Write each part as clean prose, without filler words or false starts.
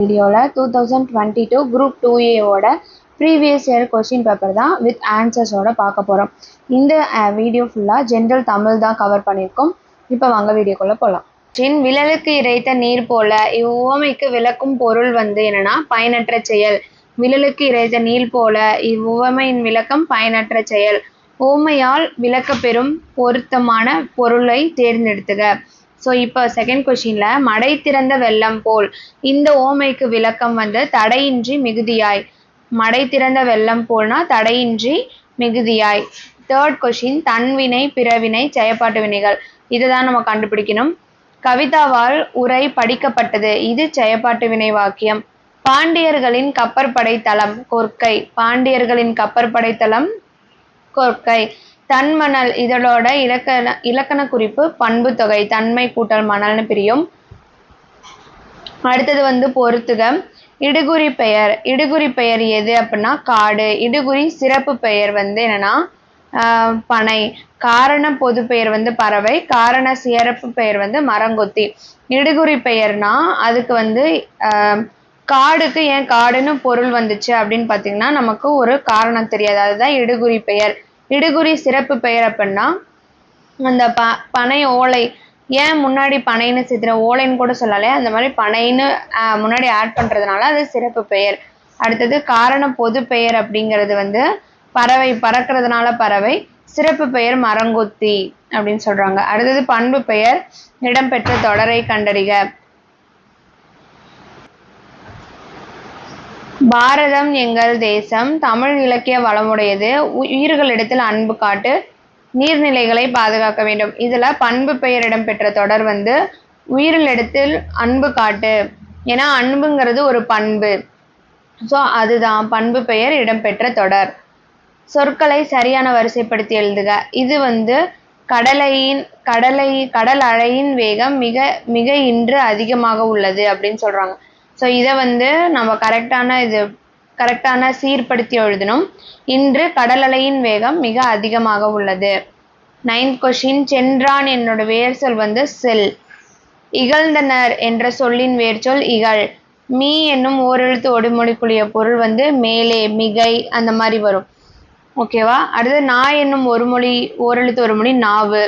வீடியோவில் 2022 group 2A previous year question paper தான் with ஆன்சர்ஸோட பார்க்க போகிறோம். இந்த வீடியோ ஃபுல்லாக ஜென்ரல் தமிழ் தான் கவர் பண்ணியிருக்கோம். இப்போ வாங்க வீடியோக்குள்ளே போகலாம். விழலுக்கு இறைத்த நீர் போல இவ்வுவமைக்கு விளக்கும் பொருள் என்னன்னா பயனற்ற செயல். விழலுக்கு இறைத்த நீர் போல இவ்வுவமையின் விளக்கம் பயனற்ற செயல். ஓமையால் விளக்க பெறும் பொருத்தமான பொருளை தேர்ந்தெடுத்துக. ஸோ இப்போ செகண்ட் கொஸ்டினில் மடை திறந்த வெள்ளம் போல் இந்த ஓமைக்கு விளக்கம் தடையின்றி மிகுதியாய். மடை திறந்த வெள்ளம் போல்னா தடையின்றி மிகுதியாய். தேர்ட் கொஸ்டின் தன்வினை பிறவினை செயற்பாட்டு வினைகள். இதை தான் நம்ம கண்டுபிடிக்கணும். கவிதாவால் உரை படிக்கப்பட்டது. இது செயற்பாட்டு வினை வாக்கியம். பாண்டியர்களின் கப்பற்படை தளம் கொற்கை. பாண்டியர்களின் கப்பற்படை தளம் கொற்கை. தன்மணல் இதழோட இலக்கண குறிப்பு பண்பு தொகை. தன்மை கூட்டல் மணல்னு பிரியும். அடுத்தது பொறுத்துக. இடுகுறி பெயர். இடுகுறி பெயர் எது அப்படின்னா காடு. இடுகுறி சிறப்பு பெயர் என்னன்னா பனை. காரண பொது பெயர் பறவை. காரண சிறப்பு பெயர் மரங்கொத்தி. இடுகுறி பெயர்னா அதுக்கு காடுக்கு ஏன் காடுன்னு பொருள் வந்துச்சு அப்படின்னு பார்த்தீங்கன்னா நமக்கு ஒரு காரணம் தெரியாது. அதுதான் இடுகுறி பெயர். இடுகுறி சிறப்பு பெயர் அப்படின்னா அந்த பனை ஓலை. ஏன் முன்னாடி பனைன்னு சித்திர ஓலைன்னு கூட சொல்லலை. அந்த மாதிரி பனைன்னு முன்னாடி ஆட் பண்ணுறதுனால அது சிறப்பு பெயர். அடுத்தது காரண பொது பெயர் அப்படிங்கிறது பறவை. பறக்கிறதுனால பறவை. சிறப்பு பெயர் மரங்கொத்தி அப்படின்னு சொல்கிறாங்க. அடுத்தது பண்பு பெயர். இடம்பெற்ற தொடரை கண்டறிக. பாரதம் எங்கள் தேசம். தமிழ் இலக்கிய வளமுடையது. உயிர்களிடத்தில் அன்பு காட்டு. நீர்நிலைகளை பாதுகாக்க வேண்டும். இதில் பண்பு பெயர் இடம்பெற்ற தொடர் உயிரிலிடத்தில் அன்பு காட்டு. ஏன்னா அன்புங்கிறது ஒரு பண்பு. ஸோ அதுதான் பண்பு பெயர் இடம்பெற்ற தொடர். சொற்களை சரியான வரிசைப்படுத்தி எழுதுக. இது கடல் அலையின் வேகம் மிக மிக இன்று அதிகமாக உள்ளது அப்படின்னு சொல்கிறாங்க. ஸோ இதை நம்ம கரெக்டான சீர்படுத்தி எழுதணும். இன்று கடல் அலையின் வேகம் மிக அதிகமாக உள்ளது. 9th கொஸ்டின் சென்றான் என்னோட வேர் சொல் செல். இகழ்ந்தனர் என்ற சொல்லின் வேர்ச்சொல் இகழ். மீ என்னும் ஓரெழுத்து ஒடுமொழிக்குரிய பொருள் மேலே மிகை அந்த மாதிரி வரும். ஓகேவா. அடுத்து நான் என்னும் ஓரெழுத்து ஒரு மொழி நாவு.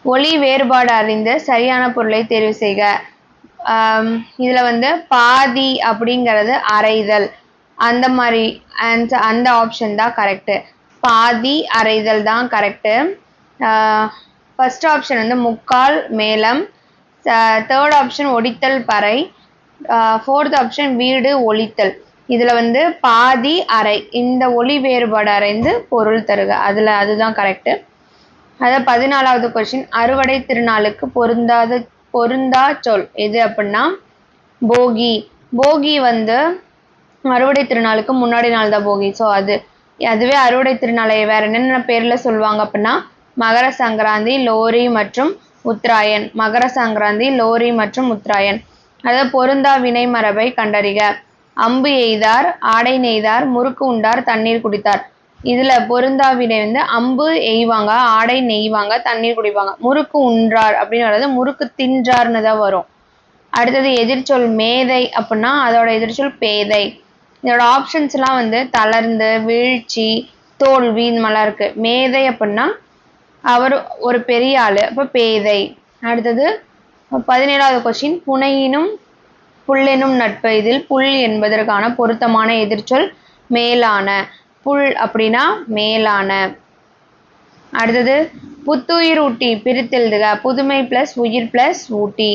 ஒளி வேறுபாடு அறிந்து சரியான பொருளை தேர்வு செய்க. இதில் பாதி அப்படிங்கிறது அரைதல். அந்த மாதிரி அந்த ஆப்ஷன் தான் கரெக்டு. பாதி அரைதல் தான் கரெக்டு. ஃபர்ஸ்ட் ஆப்ஷன் முக்கால் மேலம். தேர்ட் ஆப்ஷன் ஒடித்தல் பறை. ஃபோர்த் ஆப்ஷன் வீடு ஒலித்தல். இதில் பாதி அரை. இந்த ஒளி வேறுபாடு அறைந்து பொருள் தருக. அதுதான் கரெக்டு. அதாவது 14வது கொஸ்டின் அறுவடை திருநாளுக்கு பொருந்தா சொல் எது அப்படின்னா போகி. போகி அறுவடை திருநாளுக்கு முன்னாடி நாள் தான் போகி. ஸோ அதுவே அறுவடை திருநாளை வேற என்னென்ன பேர்ல சொல்லுவாங்க அப்படின்னா மகர சங்கராந்தி, லோரி மற்றும் உத்தராயன். மகர சங்கராந்தி, லோரி மற்றும் உத்தராயன். அதாவது பொருந்தா வினை மரபை கண்டறிக. அம்பு எய்தார், ஆடை நெய்தார், முறுக்கு உண்டார், தண்ணீர் குடித்தார். இதுல பொருந்தா வினை அம்பு எய்வாங்க, ஆடை நெய்வாங்க, தண்ணீர் குடிப்பாங்க. முறுக்கு உன்றார் அப்படின்னு வர்றது முறுக்கு தின்றார்னு தான் வரும். அடுத்தது எதிர்ச்சொல் மேதை அப்படின்னா அதோட எதிர்ச்சொல் பேதை. இதோட ஆப்ஷன்ஸ்லாம் தளர்ந்து, வீழ்ச்சி, தோல்வி இந்த மாதிரிலாம் இருக்கு. மேதை அப்படின்னா அவர் ஒரு பெரிய ஆளு, அப்போ பேதை. அடுத்தது 17வது கொஸ்டின் புனையினும் புல்லெனும் நட்பு. இதில் புல் என்பதற்கான பொருத்தமான எதிர்ச்சொல் மேலான. புல் அப்படின்னா மேலான. அடுத்தது புத்துயிர் ஊட்டி பிரித்தெழுதுக. புதுமை பிளஸ் உயிர் பிளஸ் ஊட்டி.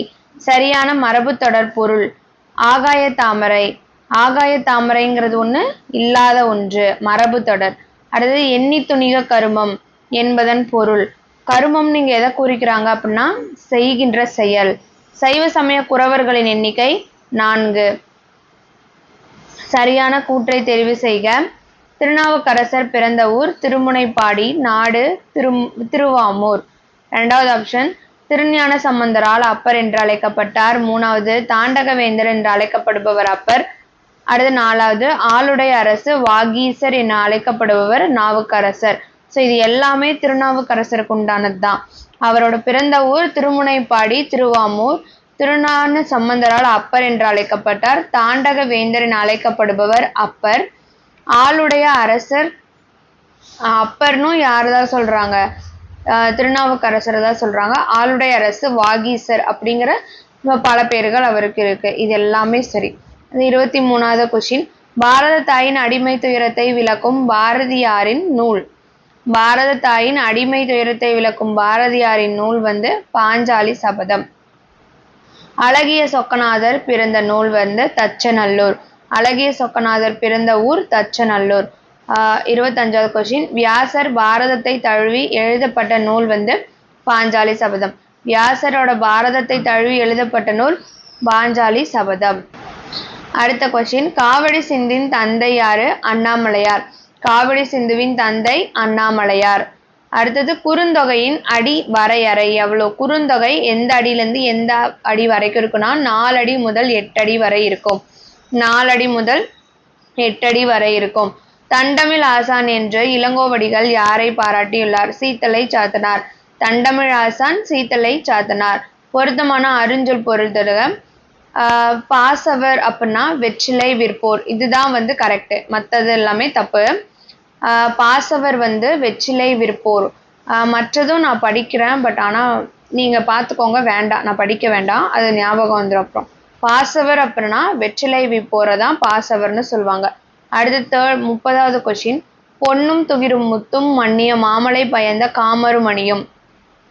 சரியான மரபு தொடர் பொருள் ஆகாய தாமரை. ஆகாய தாமரைங்கிறது ஒன்று, இல்லாத ஒன்று, மரபு தொடர். அடுத்தது எண்ணி துணிக கருமம் என்பதன் பொருள். கருமம் நீங்க எதை குறிக்கிறாங்க அப்படின்னா செய்கின்ற செயல். சைவ சமய குறவர்களின் எண்ணிக்கை 4. சரியான கூற்றை தெரிவு செய்க. திருநாவுக்கரசர் பிறந்த ஊர் திருமுனைப்பாடி. நாடு திருவாமூர். 2வது ஆப்ஷன் திருஞான சம்பந்தரால் அப்பர் என்று அழைக்கப்பட்டார். 3வது தாண்டகவேந்தர் என்று அழைக்கப்படுபவர் அப்பர். அடுத்து 4வது ஆளுடை அரசு வாகீசர் என அழைக்கப்படுபவர் நாவுக்கரசர். ஸோ இது எல்லாமே திருநாவுக்கரசருக்கு உண்டானது தான். அவரோட பிறந்த ஊர் திருமுனைப்பாடி, திருவாமூர். திருஞான சம்பந்தரால் அப்பர் என்று அழைக்கப்பட்டார். தாண்டக வேந்தர் என அழைக்கப்படுபவர் அப்பர். ஆளுடைய அரசர் அப்பர்னும் யாரதான் சொல்றாங்க, திருநாவுக்கரசர் தான் சொல்றாங்க. ஆளுடைய அரசு வாகீசர் அப்படிங்கிற பல பேர்கள் அவருக்கு இருக்கு. இது எல்லாமே சரி. 23வது கொஸ்டின், பாரத தாயின் அடிமை துயரத்தை விளக்கும் பாரதியாரின் நூல். பாரத தாயின் அடிமை துயரத்தை விளக்கும் பாரதியாரின் நூல் வந்து பாஞ்சாலி சபதம். அழகிய சொக்கநாதர் பிறந்த நூல் வந்து தச்சநல்லூர். அழகிய சொக்கநாதர் பிறந்த ஊர் தச்சநல்லூர். 25வது கொஸ்டின், வியாசர் பாரதத்தை தழுவி எழுதப்பட்ட நூல் வந்து பாஞ்சாலி சபதம். வியாசரோட பாரதத்தை தழுவி எழுதப்பட்ட நூல் பாஞ்சாலி சபதம். அடுத்த கொஸ்டின், காவடி சிந்தின் தந்தை யாரு? அண்ணாமலையார். காவடி சிந்துவின் தந்தை அண்ணாமலையார். அடுத்தது, குறுந்தொகையின் அடி வரையறை எவ்வளோ? குறுந்தொகை எந்த அடியிலேருந்து எந்த அடி வரைக்கும் இருக்குன்னா 4 அடி முதல் 8 அடி வரை இருக்கும். 4 அடி முதல் 8 அடி வரை இருக்கும். தண்டமிழ் ஆசான் என்று இளங்கோவடிகள் யாரை பாராட்டியுள்ளார்? சீத்தலை சாத்தனார். தண்டமிழ் ஆசான் சீத்தலை சாத்தனார். பொருத்தமான அருஞ்சொல் பொருள் தருக. பாசவர் அப்படின்னா வெற்றிலை விற்போர். இதுதான் வந்து கரெக்டு, மற்றது எல்லாமே தப்பு. பாசவர் வந்து வெற்றிலை விற்போர். மற்றதும் நான் படிக்கிறேன், பட் ஆனால் நீங்கள் பார்த்துக்கோங்க, வேண்டாம், நான் படிக்க வேண்டாம், அது ஞாபகம் வந்துடும். அப்புறம் பாசவர் அப்படின்னா வெற்றிலை விற்போரை தான் பாசவர்னு சொல்லுவாங்க. அடுத்த 30வது கொஸ்டின், பொன்னும் துகிரும் முத்தும் மன்னிய மாமலை பயந்த காமருமணியும்.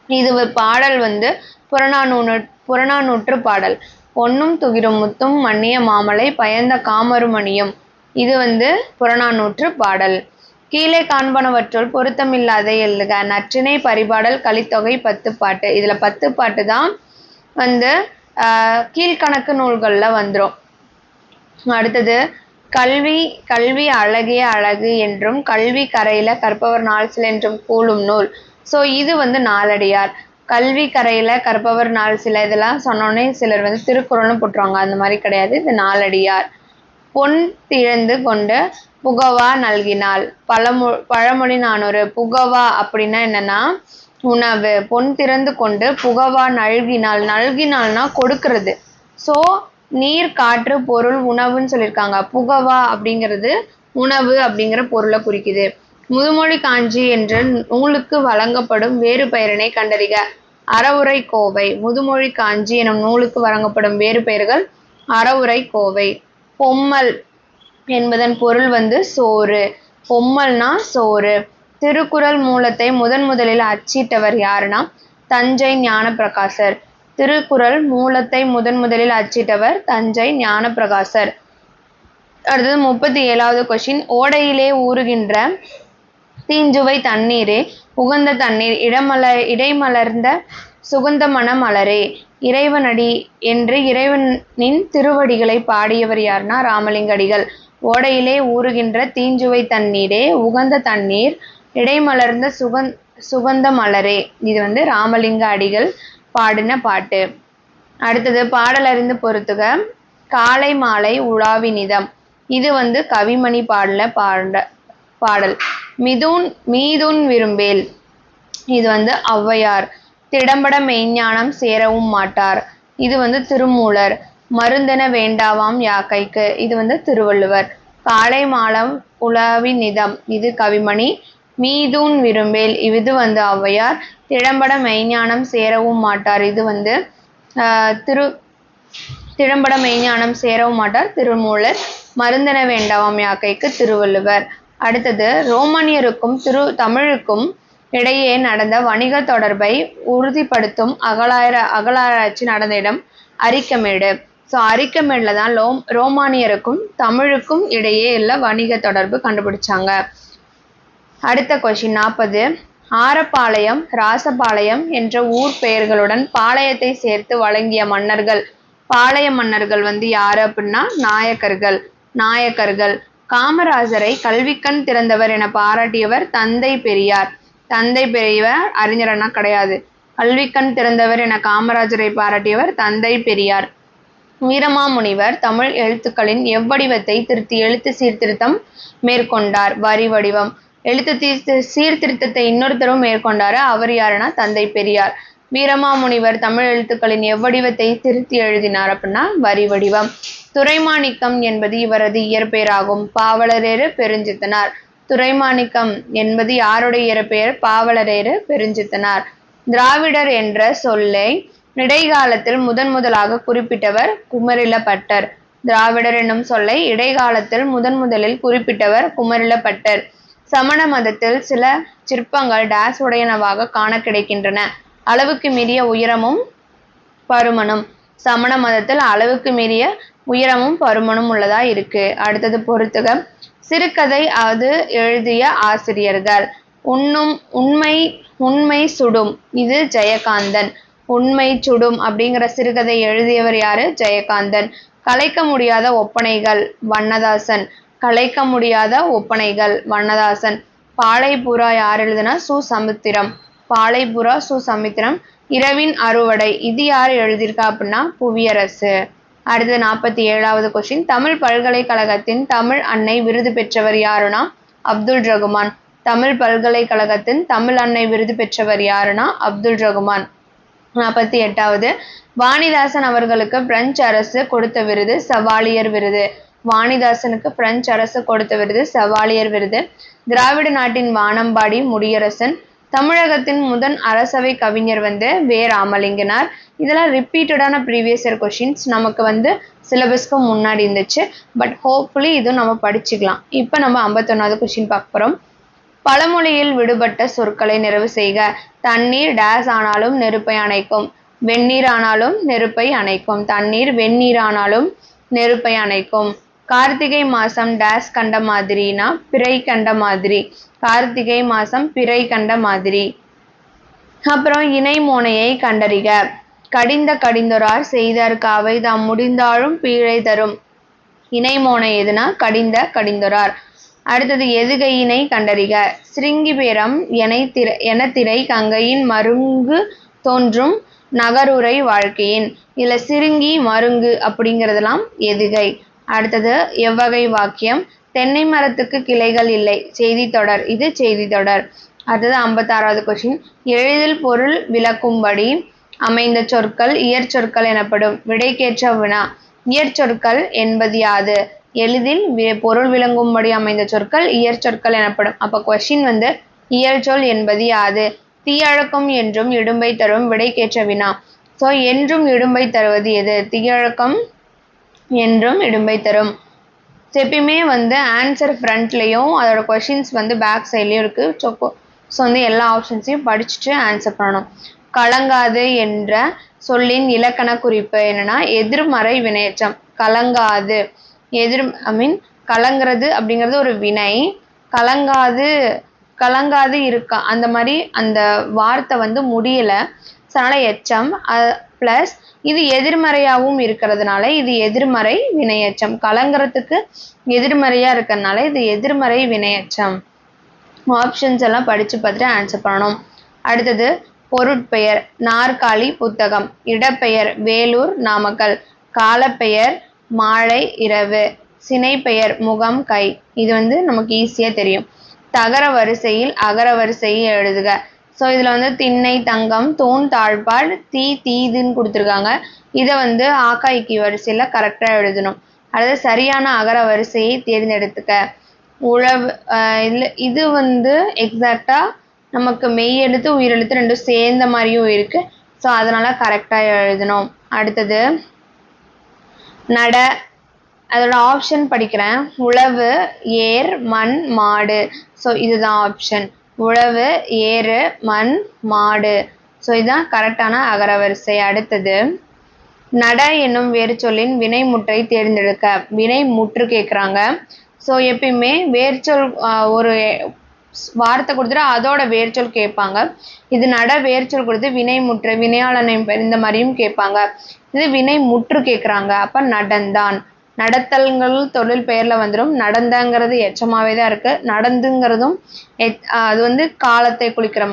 இது பாடல் வந்து புறநானூற்று பாடல். பொன்னும் துகிரும் முத்தும் மன்னிய மாமலை பயந்த காமருமணியும். இது வந்து புறநானூற்று பாடல். கீழே காண்பனவற்றுள் பொருத்தமில்லாத எழுதுக. நற்றிணை பரிபாடல் கலித்தொகை 10 பாட்டு. இதுல 10 பாட்டு தான் வந்து கீழ்கணக்கு நூல்கள்ல வந்துடும். அடுத்தது, கல்வி அழகிய அழகு என்றும் கல்வி கரையில கற்பவர் நாள் சில என்றும் கூலும் நூல். ஸோ இது வந்து நாலடியார். கல்வி கரையில கற்பவர் நாள் சில இதெல்லாம் சொன்னோன்னே சிலர் வந்து திருக்குறள்னு போட்டுருவாங்க, அந்த மாதிரி கிடையாது, இது நாலடியார். பொன் திறந்து கொண்டு புகவா நல்கினாள். பழமொழி 400. புகவா அப்படின்னா என்னன்னா உணவு. பொன் திறந்து கொண்டு புகவா நல்கினாள். நல்கினாள்னா கொடுக்கறது. ஸோ நீர் காற்று பொருள் உணவுன்னு சொல்லியிருக்காங்க. புகவா அப்படிங்கிறது உணவு அப்படிங்கிற பொருளை குறிக்குது. முதுமொழி காஞ்சி என்ற நூலுக்கு வழங்கப்படும் வேறு பெயரினை கண்டறிக. அறவுரை கோவை. முதுமொழி காஞ்சி எனும் நூலுக்கு வழங்கப்படும் வேறு பெயர்கள் அறவுரை கோவை. பொம்மல் என்பதன் பொருள் வந்து சோறு. பொம்மல்னா சோறு. திருக்குறள் மூலத்தை முதலில் அச்சிட்டவர் யாருன்னா தஞ்சை ஞானப்பிரகாசர். திருக்குறள் மூலத்தை முதலில் அச்சிட்டவர் தஞ்சை ஞானப்பிரகாசர். அடுத்தது 37வது கொஸ்டின், ஓடையிலே ஊறுகின்ற தீஞ்சுவை தண்ணீரே உகந்த தண்ணீர் இடைமலர்ந்த சுகந்தமன மலரே இறைவனடி என்று இறைவனின் திருவடிகளை பாடியவர் யாருன்னா ராமலிங்க அடிகள். ஓடையிலே ஊறுகின்ற தீஞ்சுவை தண்ணீரே உகந்த தண்ணீர் இடைமலர்ந்த சுகந்த மலரே. இது வந்து ராமலிங்க அடிகள் பாடின பாட்டு. அடுத்தது, பாடல் அறிந்து பொறுத்துக. காலை மாலை உலாவினிதம். இது வந்து கவிமணி பாடல். மீதுன் விரும்பேல். இது வந்து ஔவையார். திடம்பட மெய்ஞானம் சேரவும் மாட்டார். இது வந்து திருமூலர். மருந்தென வேண்டாவாம் யாக்கைக்கு. இது வந்து திருவள்ளுவர். காலை மாலம் உலாவி நிதம். இது கவிமணி. மீதுன் விரும்பேல். இது வந்து ஔவையார். திடம்பட மெய்ஞானம் சேரவும் மாட்டார். இது வந்து திடம்பட மெய்ஞானம் சேரவும் மாட்டார், திருமூலர். மருந்தென வேண்டாவாம் யாக்கைக்கு திருவள்ளுவர். அடுத்தது, ரோமானியருக்கும் தமிழுக்கும் இடையே நடந்த வணிக தொடர்பை உறுதிப்படுத்தும் அகழாராய்ச்சி நடந்த இடம் அரிக்கமேடு. ஸோ அரிக்கமேடில் தான் ரோமானியருக்கும் தமிழுக்கும் இடையே உள்ள வணிக தொடர்பு கண்டுபிடிச்சாங்க. அடுத்த கொஸ்டின் 40. ஆரப்பாளையம் ராசபாளையம் என்ற ஊர் பெயர்களுடன் பாளையத்தை சேர்த்து வழங்கிய மன்னர்கள். பாளைய மன்னர்கள் வந்து யாரு அப்படின்னா நாயக்கர்கள். காமராஜரை கல்விக்கண் திறந்தவர் என பாராட்டியவர் தந்தை பெரியார். தந்தை பெரியவர் அறிஞரனா கிடையாது. கல்விக்கண் திறந்தவர் என காமராஜரை பாராட்டியவர் தந்தை பெரியார். வீரமாமுனிவர் தமிழ் எழுத்துக்களின் எவ்வடிவத்தை திருத்தி எழுத்து சீர்திருத்தம் மேற்கொண்டார். வரி வடிவம். எழுத்து சீர்திருத்தத்தை இன்னொருத்தரும் மேற்கொண்டாரு. அவர் யாருன்னா தந்தை பெரியார். வீரமாமுனிவர் தமிழ் எழுத்துக்களின் எவ்வடிவத்தை திருத்தி எழுதினார் அப்படின்னா வரி வடிவம். துரைமாணிக்கம் என்பது இவரது இயற்பெயராகும். பாவலரேறு பெருஞ்சித்தனார். துரைமாணிக்கம் என்பது யாருடைய இயற்பெயர்? பாவலரேறு பெருஞ்சித்தனார். திராவிடர் என்ற சொல்லை இடைக்காலத்தில் முதலாக குறிப்பிட்டவர் குமரிலப்பட்டர். திராவிடர் என்னும் சொல்லை இடைக்காலத்தில் முதலில் குறிப்பிட்டவர் குமரிலப்பட்டர். சமண மதத்தில் சில சிற்பங்கள் டேஸ் உடையனவாக காண கிடைக்கின்றன. அளவுக்கு மீறிய உயரமும் பருமனும். சமண மதத்தில் அளவுக்கு மீறிய உயரமும் பருமனும் உள்ளதா இருக்கு. அடுத்தது பொறுத்துக. சிறுகதை அது எழுதிய ஆசிரியர்கள். உண்மை சுடும், இது ஜெயகாந்தன். உண்மை சுடும் அப்படிங்கிற சிறுகதை எழுதியவர் யாரு? ஜெயகாந்தன். கலைக்க முடியாத ஒப்பனைகள் வண்ணதாசன். கலைக்க முடியாத ஒப்பனைகள் வண்ணதாசன். பாலைப்புறா யார் எழுதுனா? சுசமுத்திரம். பாலைப்புறா சுசமுத்திரம். இரவின் அறுவடை இது யார் எழுதியிருக்கா அப்படின்னா புவியரசு. அடுத்தது 47வது கொஸ்டின். தமிழ் பல்கலைக்கழகத்தின் தமிழ் அன்னை விருது பெற்றவர் யாருன்னா அப்துல் ரகுமான். தமிழ் பல்கலைக்கழகத்தின் தமிழ் அன்னை விருது பெற்றவர் யாருன்னா அப்துல் ரகுமான். 48வது. வாணிதாசன் அவர்களுக்கு பிரெஞ்சு அரசு கொடுத்த விருது சவாலியர் விருது. வாணிதாசனுக்கு பிரெஞ்சு அரசு கொடுத்த விருது சவாலியர் விருது. திராவிட நாட்டின் வானம்பாடி முடியரசன். தமிழகத்தின் முதன் அரசவை கவிஞர் வே ராமலிங்கனார். இதெல்லாம் ரிப்பீட்டடான ப்ரீவியஸ் இயர் கொஷின்ஸ் நமக்கு சிலபஸ்க்கு முன்னாடி இருந்துச்சு. பட் ஹோப்ஃபுல்லி இதுவும் நம்ம படிச்சுக்கலாம். இப்போ நம்ம 51வது கொஷின் பார்க்க போகிறோம். பழமொழியில் விடுபட்ட சொற்களை நிறைவு செய்க. தண்ணீர் டேஸ் ஆனாலும் நெருப்பை அணைக்கும். வெந்நீர் ஆனாலும் நெருப்பை அணைக்கும். தண்ணீர் வெந்நீர் ஆனாலும் நெருப்பை அணைக்கும். கார்த்திகை மாசம் டேஸ் கண்ட மாதிரினா பிறை கண்ட மாதிரி. கார்த்திகை மாசம் பிறை கண்ட மாதிரி. அப்புறம் இணை மோனையை கண்டறிக. கடிந்தொரார் செய்தார் காவை தாம் முடிந்தாலும் பீழை தரும். இணை மோனை எதுனா கடிந்தொரார். அடுத்தது எதுகையினை கண்டறிக. சிருங்கி பேரம் என திரை கங்கையின் மருங்கு தோன்றும் நகருரை வாழ்க்கையின். இதுல சிருங்கி மருங்கு அப்படிங்கிறதெல்லாம் எதுகை. அடுத்தது எவ்வகை வாக்கியம். தென்னை மரத்துக்கு கிளைகள் இல்லை. செய்தி தொடர். இது செய்தி தொடர். அடுத்தது 56வது கொஸ்டின். எளிதில் பொருள் விளக்கும்படி அமைந்த சொற்கள் இயற்சொற்கள் எனப்படும். விடைக்கேற்ற வினா. இயற்சொற்கள் என்பது யாது? எளிதில் பொருள் விளங்கும்படி அமைந்த சொற்கள் இயற்சொற்கள் எனப்படும். அப்ப கொஸ்டின் இயற்சொல் என்பது யாது? தீயழக்கம் என்றும் இடும்பை தரும். விடைக்கேற்ற வினா. ஸோ என்றும் இடும்பை தருவது எது? தீயழக்கம் என்றும் இடும்பை தரும். எப்பயுமே ஆன்சர் ஃப்ரண்ட்லையும் அதோட கொஷின்ஸ் பேக் சைட்லையும் இருக்கு. ஸோ எல்லா ஆப்ஷன்ஸையும் படிச்சுட்டு ஆன்சர் பண்ணணும். கலங்காது என்ற சொல்லின் இலக்கண குறிப்பு என்னன்னா எதிர்மறை வினையச்சம். கலங்காது கலங்கிறது அப்படிங்கிறது ஒரு வினை. கலங்காது இருக்கா அந்த மாதிரி அந்த வார்த்தை முடியல. அதனால எச்சம் பிளஸ் இது எதிர்மறையாகவும் இருக்கிறதுனால இது எதிர்மறை வினையச்சம். கலங்கிறதுக்கு எதிர்மறையா இருக்கிறதுனால இது எதிர்மறை வினையச்சம். ஆப்ஷன்ஸ் எல்லாம் படிச்சு பார்த்துட்டு ஆன்சர் பண்ணணும். அடுத்தது பொருட்பெயர். நாற்காலி புத்தகம். இடப்பெயர் வேலூர் நாமக்கல். காலப்பெயர் மாலை இரவு. சினைப்பெயர் முகம் கை. இது நமக்கு ஈஸியா தெரியும். தகர வரிசையில் அகர வரிசையில் எழுதுக. ஸோ இதில் திண்ணை தங்கம் தூண் தாழ்பால் தீதுன்னு கொடுத்துருக்காங்க. இதை ஆக்காய்க்கு வரிசையில் கரெக்டாக எழுதணும். அதாவது சரியான அகர வரிசையை தேர்ந்தெடுத்துக்க. உழவு இது எக்ஸாக்டாக நமக்கு மெய் எழுத்து உயிரெழுத்து ரெண்டும் சேர்ந்த மாதிரியும் இருக்கு. ஸோ அதனால கரெக்டாக எழுதணும். அடுத்தது நட. அதோட ஆப்ஷன் படிக்கிறேன். உழவு ஏர் மண் மாடு. ஸோ இதுதான் ஆப்ஷன். உழவு ஏறு மண் மாடு. ஸோ இதுதான் கரெக்டான அகரவரிசை. அடுத்தது நட என்னும் வேறு சொல்லின் வினைமுற்றை தேர்ந்தெடுக்க. வினை முற்று கேட்குறாங்க. ஸோ எப்பயுமே வேர்ச்சொல் ஒரு வார்த்தை கொடுத்துட்டு அதோட வேர்ச்சொல் கேட்பாங்க. இது நட வேர்ச்சொல் கொடுத்து வினை முற்று வினையாளனை இந்த மாதிரியும் கேட்பாங்க. இது வினை முற்று கேட்குறாங்க. அப்போ நடந்தான். நடத்தல்கள் தொழில் பெயர்ல வந்துடும். நடந்தங்கிறது எச்சமாவே தான் இருக்கு. நடந்துங்கிறதும் அது காலத்தை குறிக்கிற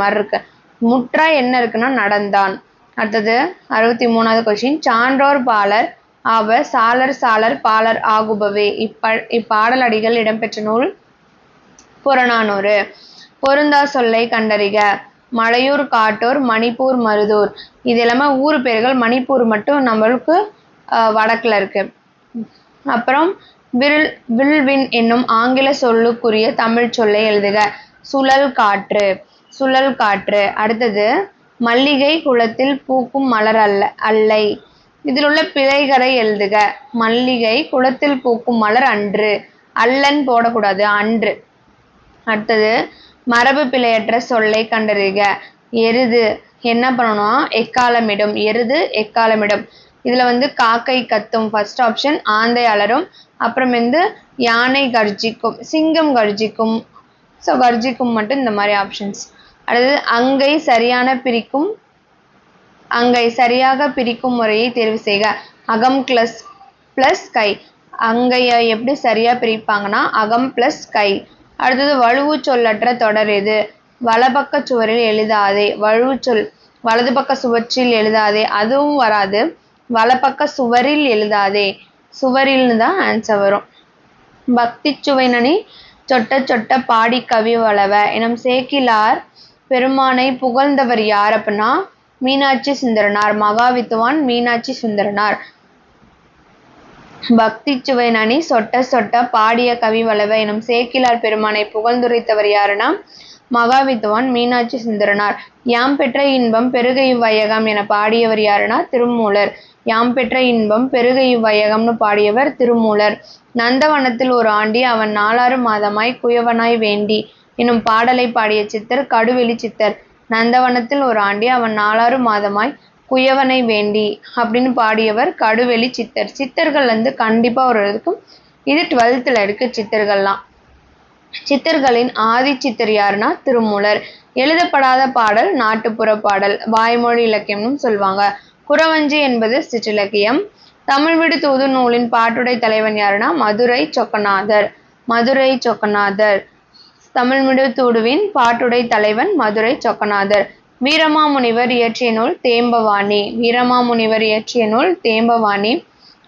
மாதிரி இருக்கு. முற்றா என்ன இருக்குன்னா நடந்தான். அடுத்தது 63வது கொஸ்டின். சான்றோர் பாலர் ஆவர் சாலர் பாலர் ஆகுபவே. இப்பாடல் அடிகள் இடம்பெற்ற நூல் புறநானூறு. பொருந்தா சொல்லை கண்டறிக. மலையூர் காட்டூர், மணிப்பூர் மருதூர். இது எல்லாமே ஊர் பேர்கள். மணிப்பூர் மட்டும் நம்மளுக்கு வடக்குல இருக்கு. அப்புறம் வில்வின் என்னும் ஆங்கில சொல்லுக்குரிய தமிழ் சொல்லை எழுதுக. சுழல் காற்று, சுழல் காற்று. அடுத்தது மல்லிகை குளத்தில் பூக்கும் மலர் அல்லை. இதில் உள்ள பிழைகளை எழுதுக. மல்லிகை குளத்தில் பூக்கும் மலர் அன்று, அல்லன் போடக்கூடாது, அன்று. அடுத்தது மரபு பிழையற்ற சொல்லை கண்டறிக. எருது என்ன பண்ணணும், எக்காலமிடும். எருது எக்காலமிடும். இதுல காக்கை கத்தும் ஃபர்ஸ்ட் ஆப்ஷன், ஆந்தை அலரும், அப்புறம் யானை கர்ஜிக்கும், சிங்கம் கர்ஜிக்கும். ஸோ கர்ஜிக்கும் மட்டும் இந்த மாதிரி ஆப்ஷன்ஸ். அடுத்தது அங்கை சரியான பிரிக்கும், அங்கை சரியாக பிரிக்கும் முறையை தேர்வு செய்க. அகம் பிளஸ் கை. அங்கையை எப்படி சரியா பிரிப்பாங்கன்னா அகம் பிளஸ் கை. அடுத்தது வலுவு சொல்லற்ற தொடர் எது? வலப்பக்க சுவரில் எழுதாதே. வலுவு சொல் வலது பக்க சுவற்றில் எழுதாதே, அதுவும் வராது. வலப்பக்க சுவரில் எழுதாதே, சுவரில்னு தான் ஆன்சர் வரும். பக்தி சுவைநனி சொட்ட சொட்ட பாடி கவி வளவ எனும் சேக்கிலார் பெருமானை புகழ்ந்தவர் யார் அப்படின்னா மீனாட்சி சுந்தரனார். மகாவித்துவான் மீனாட்சி சுந்தரனார். பக்தி சுவை நனி சொட்ட சொட்ட பாடிய கவி வளவ எனும் சேக்கிலார் பெருமானை புகழ்ந்துரைத்தவர் யாருன்னா மகாவித்துவான் மீனாட்சி சுந்தரனார். யாம் பெற்ற இன்பம் பெருக இவ்வையகம் என பாடியவர் யாருன்னா திருமூலர். யாம் பெற்ற இன்பம் பெருக இவ்வையகம்னு பாடியவர் திருமூலர். நந்தவனத்தில் ஒரு ஆண்டி அவன் 4 மாதமாய் குயவனாய் வேண்டி எனும் பாடலை பாடிய சித்தர் கடுவெளி சித்தர். நந்தவனத்தில் ஒரு ஆண்டி அவன் 4 மாதமாய் குயவனை வேண்டி அப்படின்னு பாடியவர் கடுவெளி சித்தர். சித்தர்கள் கண்டிப்பா ஒரு இருக்கும். இது 12th இருக்கு சித்தர்கள்லாம். சித்தர்களின் ஆதி சித்தர் யாருன்னா திருமூலர். எழுதப்படாத பாடல் நாட்டுப்புற பாடல், வாய்மொழி இலக்கியம்னு சொல்லுவாங்க. குறவஞ்சி என்பது சிற்றிலக்கியம். தமிழ் விடு தூது நூலின் பாட்டுடை தலைவன் யாருன்னா மதுரை சொக்கநாதர். மதுரை சொக்கநாதர். தமிழ் விடு தூதுவின் பாட்டுடை தலைவன் மதுரை சொக்கநாதர். வீரமாமுனிவர் இயற்றிய நூல் தேம்பவாணி. வீரமாமுனிவர் இயற்றிய நூல் தேம்பவாணி.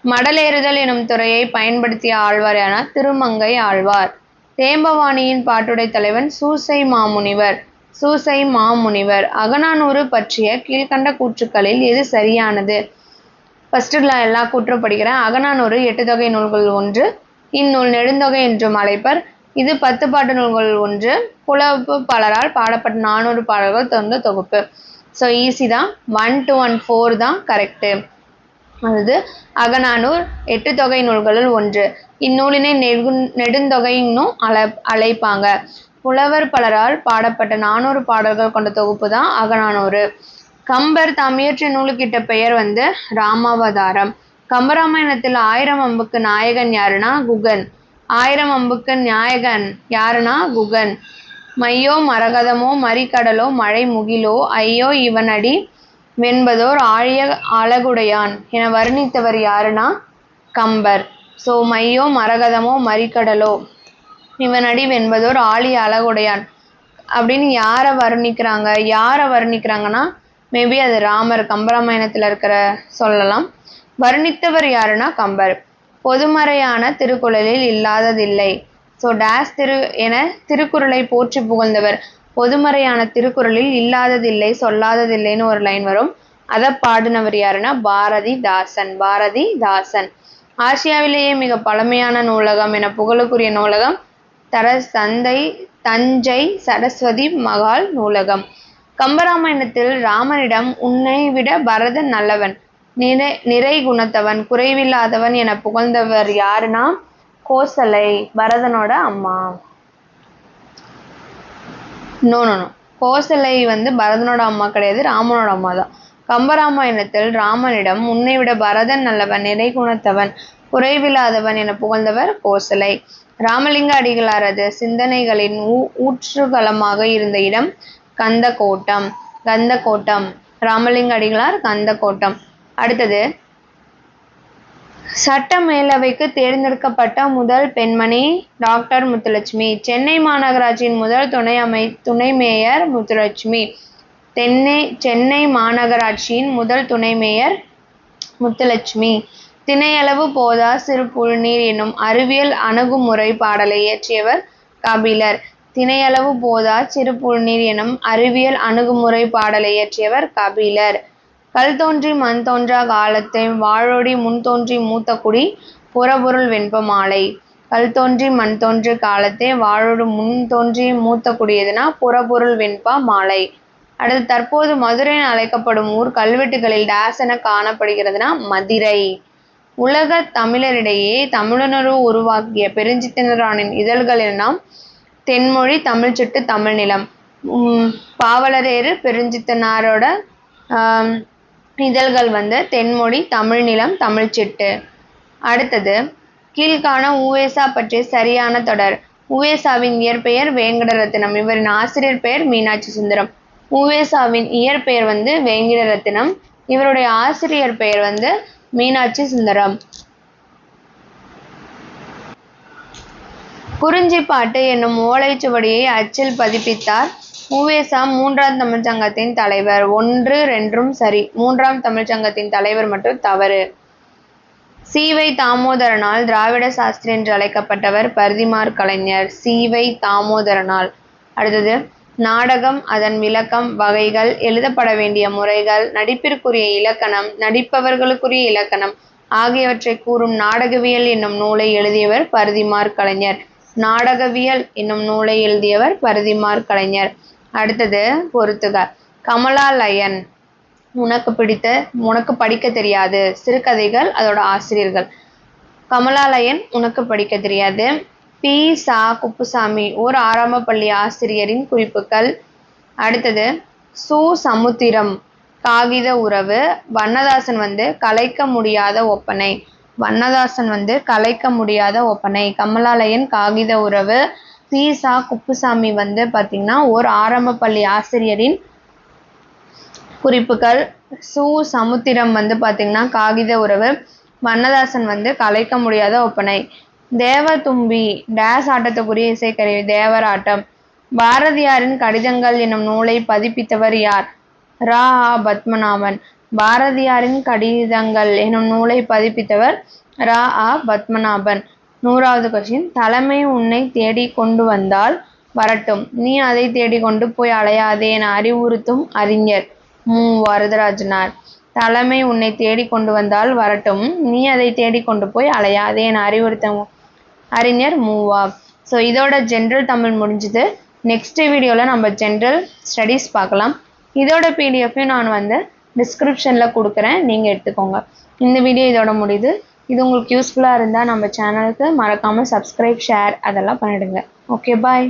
மடலேறுதல் எனும் துறையை பயன்படுத்திய ஆழ்வார் என திருமங்கை ஆழ்வார். தேம்பவாணியின் பாட்டுடை தலைவன் சூசை மாமுனிவர். சூசை மாமுனிவர். அகநானூறு பற்றிய கீழ்கண்ட கூற்றுக்களில் எது சரியானது? ஃபர்ஸ்ட் எல்லா கூற்றும் படிக்கிறேன். அகநானூறு 8 தொகை நூல்கள் ஒன்று. இந்நூல் நெடுந்தொகை என்றும் அழைப்பர். இது 10 பாட்டு நூல்கள் ஒன்று. புலவு பலரால் பாடப்பட்ட 400 பாடல்கள் தந்த தொகுப்பு. ஸோ ஈஸி தான். 1, 2 and 4 தான் கரெக்டு. அதாவது அகநானூர் 8 தொகை நூல்களுள் ஒன்று. இந்நூலினை நெடுந்தொகைன்னும் அழைப்பாங்க. புலவர் பலரால் பாடப்பட்ட 400 பாடல்கள் கொண்ட தொகுப்பு தான் அகநானூறு. கம்பர் தாம் இயற்றிய நூலுக்கிட்ட பெயர் ராமாவதாரம். கம்பராமாயணத்தில் 1000 அம்புக்கு நாயகன் யாருன்னா குகன். 1000 அம்புக்கு நாயகன் யாருன்னா குகன். மையோ மரகதமோ மறிக்கடலோ மழை முகிலோ ஐயோ இவனடி வெண்பதோர் ஆழிய அழகுடையான் என வர்ணித்தவர் யாருன்னா கம்பர். ஸோ மையோ மரகதமோ மறிக்கடலோ இவனடி வெண்பதோர் ஆழிய அழகுடையான் அப்படின்னு யாரை வர்ணிக்கிறாங்கன்னா மேபி அது ராமர், கம்பராமாயணத்தில் இருக்கிற சொல்லலாம். வர்ணித்தவர் யாருன்னா கம்பர். பொதுமறையான திருக்குறளில் இல்லாததில்லை. ஸோ டேஸ் என திருக்குறளை போற்றி புகழ்ந்தவர். பொதுமறையான திருக்குறளில் இல்லாததில்லை, சொல்லாததில்லைன்னு ஒரு லைன் வரும். அதை பாடினவர் யாருன்னா பாரதிதாசன். பாரதிதாசன். ஆசியாவிலேயே மிக பழமையான நூலகம் என புகழுக்குரிய நூலகம் தஞ்சை சரஸ்வதி மகால் நூலகம். கம்பராமாயணத்தில் ராமனிடம் உன்னை விட பரதன் நல்லவன், நிறை குணத்தவன், குறைவில்லாதவன் என புகழ்ந்தவர் யாருன்னா கோசலை, பரதனோட அம்மா. நோ கோசலை பரதனோட அம்மா கிடையாது, ராமனோட அம்மா தான். கம்பராமாயணத்தில் ராமனிடம் உன்னை விட பரதன் நல்லவன், நிறை குணத்தவன், குறைவில்லாதவன் என புகழ்ந்தவர் கோசலை. ராமலிங்க அடிகளாரது சிந்தனைகளின் ஊற்றுகளமாக இருந்த இடம் கந்தக்கோட்டம். கந்தக்கோட்டம். ராமலிங்க அடிகளார் கந்தக்கோட்டம். அடுத்தது சட்ட மேலவைக்கு தேர்ந்தெடுக்கப்பட்ட முதல் பெண்மணி டாக்டர் முத்துலட்சுமி. சென்னை மாநகராட்சியின் முதல் துணை மேயர் முத்துலட்சுமி. சென்னை மாநகராட்சியின் முதல் துணை மேயர் முத்துலட்சுமி. திணையளவு போதா சிறு புழுநீர் என்னும் அறிவியல் அணுகுமுறை பாடலை இயற்றியவர் கபிலர். திணையளவு போதா சிறு புல்நீர் எனும் அறிவியல் அணுகுமுறை பாடலை இயற்றியவர் கபிலர். கல் தோன்றி மண் தோன்றா காலத்தை வாழோடி முன் தோன்றி மூத்த குடி புறப்பொருள் வெண்ப மாலை. கல் தோன்றி மண் தோன்றி காலத்தை வாழோடு முன் தோன்றி மூத்த குடியதுனா புறப்பொருள் வெண்பா மாலை. அடுத்து தற்போது மதுரை என அழைக்கப்படும் ஊர் கல்வெட்டுகளில் டேஸ் என காணப்படுகிறதுனா மதிரை. உலக தமிழரிடையே தமிழுணர்வு உருவாக்கிய பெருஞ்சித்திரனாரின் இதழ்கள் எல்லாம் தென்மொழி, தமிழ்ச்சிட்டு, தமிழ்நிலம். பாவலரேறு பெருஞ்சித்திரனாரோட இதழ்கள் தென்மொழி, தமிழ்நிலம், தமிழ்ச்சிட்டு. அடுத்தது கீழ்காண உவேசா பற்றிய சரியான தொடர். உவேசாவின் இயற்பெயர் வேங்கடரத்தினம். இவரின் ஆசிரியர் பெயர் மீனாட்சி சுந்தரம். உவேசாவின் இயற்பெயர் வேங்கடரத்தினம். இவருடைய ஆசிரியர் பெயர் மீனாட்சி சுந்தரம். குறிஞ்சிப்பாட்டு என்னும் ஓலைச்சுவடியை அச்சில் பதிப்பித்தார். உவேசா 3ஆம் தமிழ்ச்சங்கத்தின் தலைவர். 1, 2 சரி. 3ஆம் தமிழ்ச்சங்கத்தின் தலைவர் மட்டும் தவறு. சீவை தாமோதரனால் திராவிட சாஸ்திரி என்று அழைக்கப்பட்டவர் பரிதிமாற் கலைஞர். சீவை தாமோதரனால். அடுத்தது நாடகம், அதன் விளக்கம், வகைகள், எழுதப்பட வேண்டிய முறைகள், நடிப்பிற்குரிய இலக்கணம், நடிப்பவர்களுக்குரிய இலக்கணம் ஆகியவற்றை கூறும் நாடகவியல் என்னும் நூலை எழுதியவர் பரிதிமாற் கலைஞர். நாடகவியல் என்னும் நூலை எழுதியவர் பரிதிமாற் கலைஞர். அடுத்தது பொறுத்துக. கமலாலயன் உனக்கு படிக்க தெரியாது. சிறுகதைகள், அதோட ஆசிரியர்கள். கமலாலயன் உனக்கு படிக்க தெரியாது. பி. சா. குப்புசாமி ஓர் ஆரம்ப பள்ளி ஆசிரியரின் குறிப்புகள். அடுத்தது சு. சமுத்திரம் காகித உறவு. வண்ணதாசன் கலைக்க முடியாத ஒப்பனை. வண்ணதாசன் கலைக்க முடியாத ஒப்பனை. கமலாலயன் காகித உறவு. பி. சா. குப்புசாமி பார்த்தீங்கன்னா ஓர் ஆரம்ப பள்ளி ஆசிரியரின் குறிப்புகள். சு. சமுத்திரம் பார்த்தீங்கன்னா காகித உறவு. வண்ணதாசன் கலைக்க முடியாத ஒப்பனை. தேவதும்பி டேஸ் ஆட்டத்துக்குரிய இசைக்கருவி. தேவராட்டம். பாரதியாரின் கடிதங்கள் என்னும் நூலை பதிப்பித்தவர் யார்? ரா. ஆ. பத்மநாபன். பாரதியாரின் கடிதங்கள் என்னும் நூலை பதிப்பித்தவர் ரா. ஆ. பத்மநாபன். 100வது கொஸ்டின். தலைமை உன்னை தேடி கொண்டு வந்தால் வரட்டும், நீ அதை தேடிக்கொண்டு போய் அலையாதே என அறிவுறுத்தும் அறிஞர் மு. வரதராஜனார். தலைமை உன்னை தேடி கொண்டு வந்தால் வரட்டும், நீ அதை தேடிக்கொண்டு போய் அலையாதே என அறிவுறுத்தும் அறிஞர் மூவா. ஸோ இதோட ஜென்ரல் தமிழ் முடிஞ்சுது. நெக்ஸ்ட் வீடியோவில் நம்ம ஜென்ரல் ஸ்டடீஸ் பார்க்கலாம். இதோட பிடிஎஃப்பையும் நான் டிஸ்கிரிப்ஷனில் கொடுக்குறேன், நீங்கள் எடுத்துக்கோங்க. இந்த வீடியோ இதோட முடியுது. இது உங்களுக்கு யூஸ்ஃபுல்லாக இருந்தால் நம்ம சேனலுக்கு மறக்காமல் சப்ஸ்கிரைப், ஷேர் அதெல்லாம் பண்ணிடுங்க. ஓகே, பாய்.